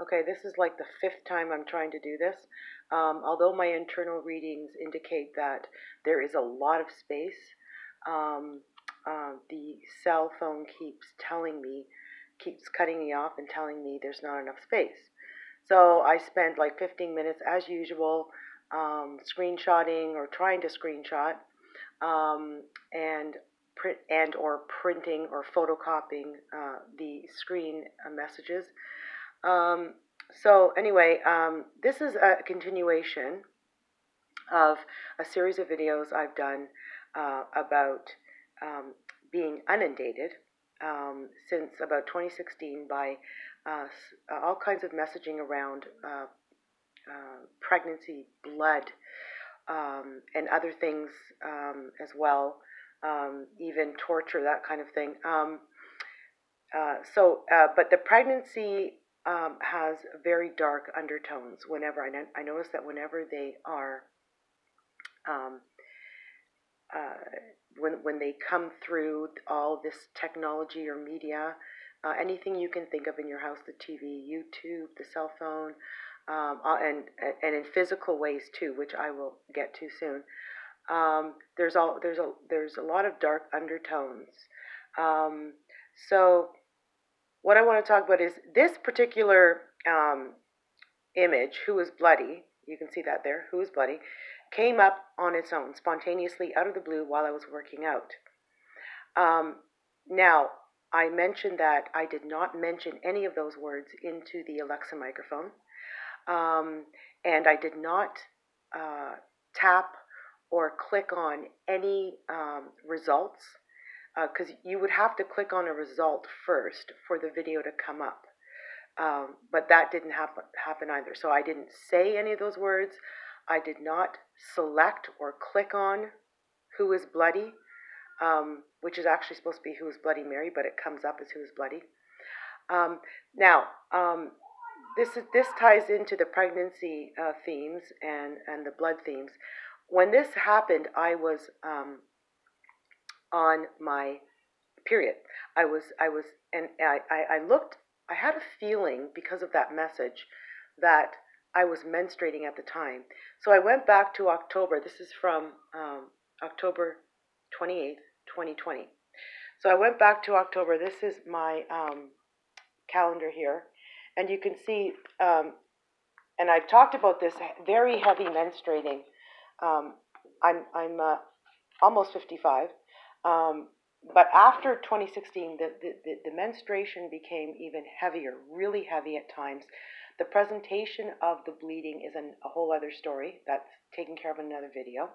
Okay, this is like the fifth time I'm trying to do this. Although my internal readings indicate that there is a lot of space, um, the cell phone keeps cutting me off and telling me there's not enough space. So I spent like 15 minutes as usual, screenshotting or trying to screenshot, and print and or printing or photocopying the screen messages. um, so anyway, this is a continuation of a series of videos I've done about being inundated since about 2016 by all kinds of messaging around pregnancy, blood, and other things as well, even torture, that kind of thing. But the pregnancy has very dark undertones. I notice that whenever they are, um, when they come through all this technology or media, anything you can think of in your house, the TV, YouTube, the cell phone, and in physical ways too, which I will get to soon. There's a lot of dark undertones. Um, so what I want to talk about is this particular image, Who is Bloody, you can see that there, Who is Bloody, came up on its own, spontaneously, out of the blue, while I was working out. Now, I mentioned that I did not mention any of those words into the Alexa microphone, and I did not tap or click on any results, because you would have to click on a result first for the video to come up. But that didn't happen either. So I didn't say any of those words. I did not select or click on Who is Bloody, which is actually supposed to be Who is Bloody Mary, but it comes up as Who is Bloody. Now, this ties into the pregnancy themes and the blood themes. When this happened, I was on my period. I looked. I had a feeling, because of that message, that I was menstruating at the time. So I went back to October. This is from October 28th, 2020. So I went back to October. This is my calendar here. And you can see, and I've talked about this very heavy menstruating. I'm almost 55. But after 2016, the menstruation became even heavier, really heavy at times. The presentation of the bleeding is a whole other story that's taken care of in another video.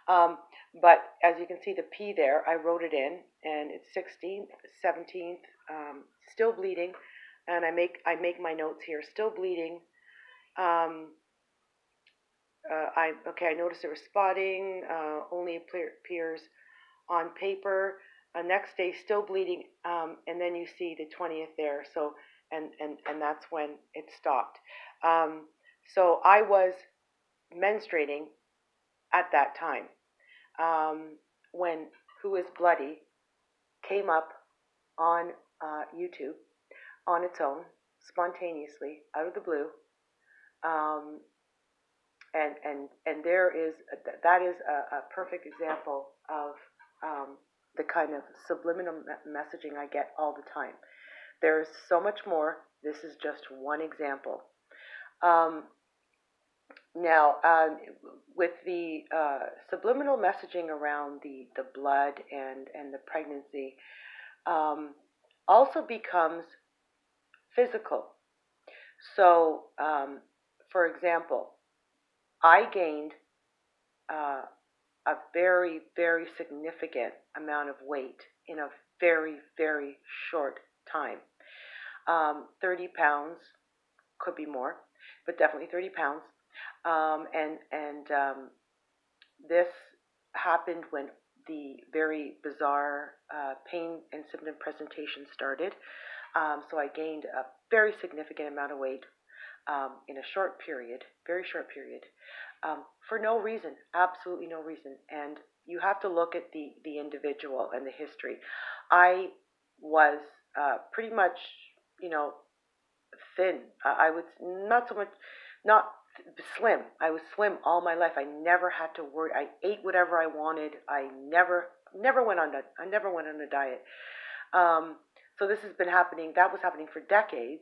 But as you can see, the P there, I wrote it in, and it's 16th, 17th, still bleeding, and I make my notes here, still bleeding. I noticed there was spotting, only appears on paper. Next day, still bleeding, and then you see the 20th there. So, and that's when it stopped. So I was menstruating at that time, when Who is Bloody came up on YouTube on its own, spontaneously, out of the blue. And that is a perfect example of the kind of subliminal messaging I get all the time. There's so much more. This is just one example. Now, with the subliminal messaging around the blood and the pregnancy, also becomes physical. So, for example, I gained a very, very significant amount of weight in a very, very short time. 30 pounds, could be more, but definitely 30 pounds. This happened when the very bizarre pain and symptom presentation started. So I gained a very significant amount of weight in a short period, very short period, for no reason, absolutely no reason. And you have to look at the individual and the history. I was pretty much, thin. I was not so much, not slim. I was slim all my life. I never had to worry. I ate whatever I wanted. I never went on I never went on a diet. Um, so this has been happening. That was happening for decades.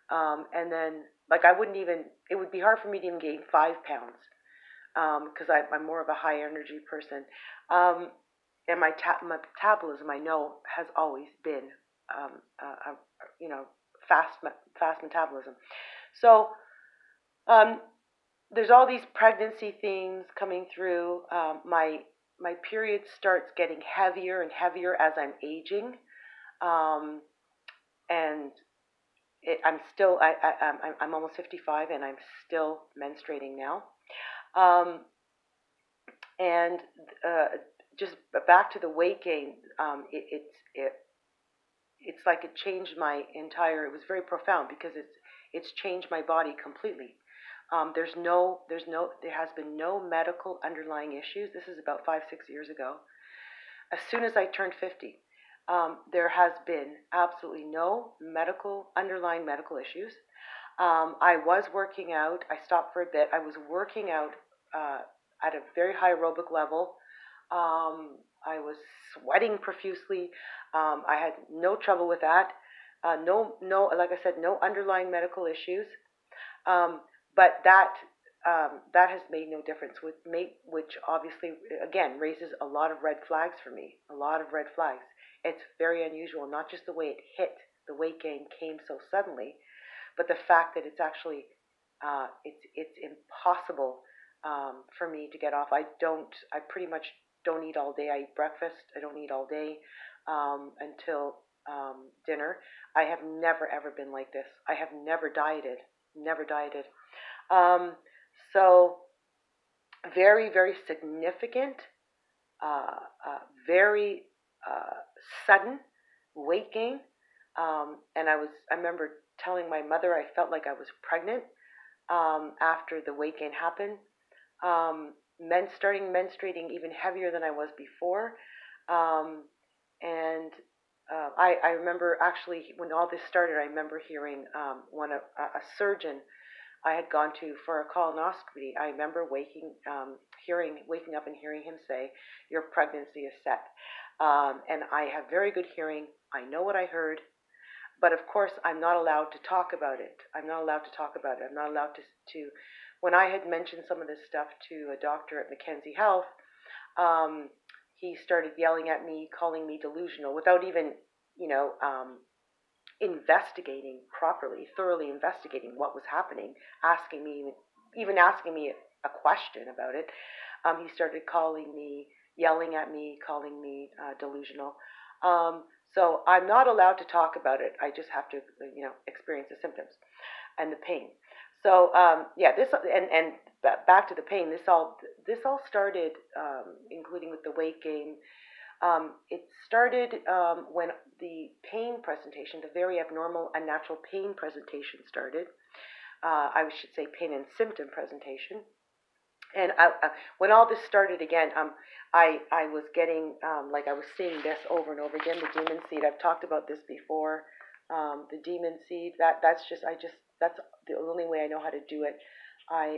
And then, like, I wouldn't even. It would be hard for me to even gain 5 pounds because I'm more of a high energy person. Um, and my metabolism, I know, has always been, um, uh, uh, you know, fast metabolism. So um, there's all these pregnancy things coming through. My period starts getting heavier and heavier as I'm aging, um, and I'm still I'm almost 55 and I'm still menstruating now. Um, and just back to the weight gain, it's like it changed my entire. It was very profound because it's changed my body completely. There has been no medical underlying issues. This is about 5, 6 years ago. As soon as I turned 50, there has been absolutely no underlying medical issues. I was working out. I stopped for a bit. I was working out uh, at a very high aerobic level. I was sweating profusely. I had no trouble with that. No, like I said, no underlying medical issues. Um, but that has made no difference which obviously again raises a lot of red flags for me. A lot of red flags. It's very unusual, not just the way it hit. The weight gain came so suddenly, but the fact that it's actually it's impossible for me to get off. I pretty much don't eat all day. I eat breakfast. I don't eat all day until dinner. I have never ever been like this. I have never dieted. Never dieted. Um, so very very significant, very sudden weight gain. And I remember telling my mother I felt like I was pregnant after the weight gain happened. Starting menstruating even heavier than I was before. Um, and I remember actually when all this started, I remember hearing a surgeon I had gone to for a colonoscopy. I remember waking up and hearing him say, "Your pregnancy is set." And I have very good hearing. I know what I heard. But of course, I'm not allowed to talk about it. I'm not allowed to talk about it. I'm not allowed to. When I had mentioned some of this stuff to a doctor at Mackenzie Health, um, he started yelling at me, calling me delusional, without even, you know, investigating properly, thoroughly investigating what was happening, asking me a question about it. He started yelling at me, calling me delusional. Um, so I'm not allowed to talk about it. I just have to, experience the symptoms and the pain. So yeah, back to the pain. This all started, including with the weight gain. It started when the pain presentation, the very abnormal, unnatural pain presentation started. I should say pain and symptom presentation. And when all this started again, I was getting, like I was seeing this over and over again, the demon seed. I've talked about this before. The demon seed, that's the only way I know how to do it. I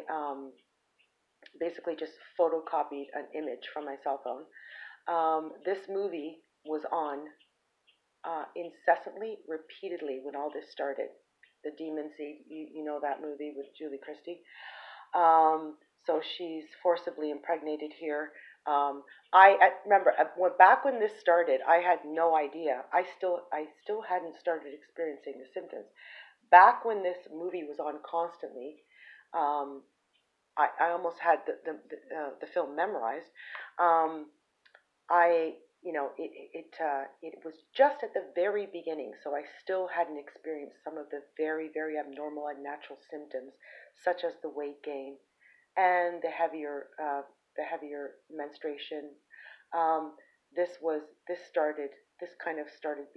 basically just photocopied an image from my cell phone. This movie was on incessantly, repeatedly when all this started. The Demon Seed, you know that movie with Julie Christie. So she's forcibly impregnated here. Remember back when this started, I had no idea. I still hadn't started experiencing the symptoms. Back when this movie was on constantly, um, I almost had the film memorized. Um, it was just at the very beginning, so I still hadn't experienced some of the very, very abnormal and natural symptoms, such as the weight gain and the heavier menstruation. Um, this kind of started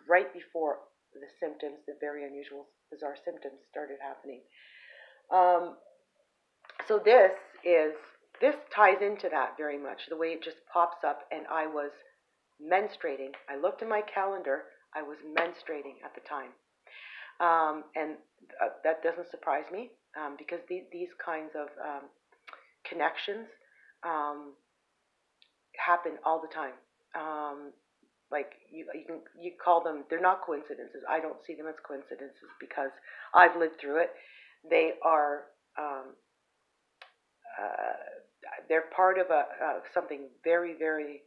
right before the symptoms, the very unusual, bizarre symptoms started happening. Um, so this ties into that very much, the way it just pops up, and I was menstruating. I looked at my calendar. I was menstruating at the time. And that doesn't surprise me because these kinds of connections um, happen all the time. Like you call them, they're not coincidences. I don't see them as coincidences because I've lived through it. They are um, they're part of something very very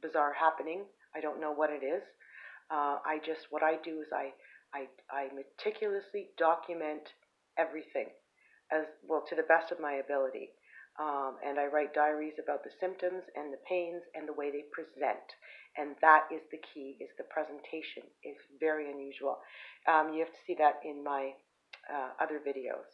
bizarre happening. I don't know what it is. I just what I do is I meticulously document everything as well to the best of my ability. And I write diaries about the symptoms and the pains and the way they present. And that is the key, is the presentation. It's very unusual. You have to see that in my other videos.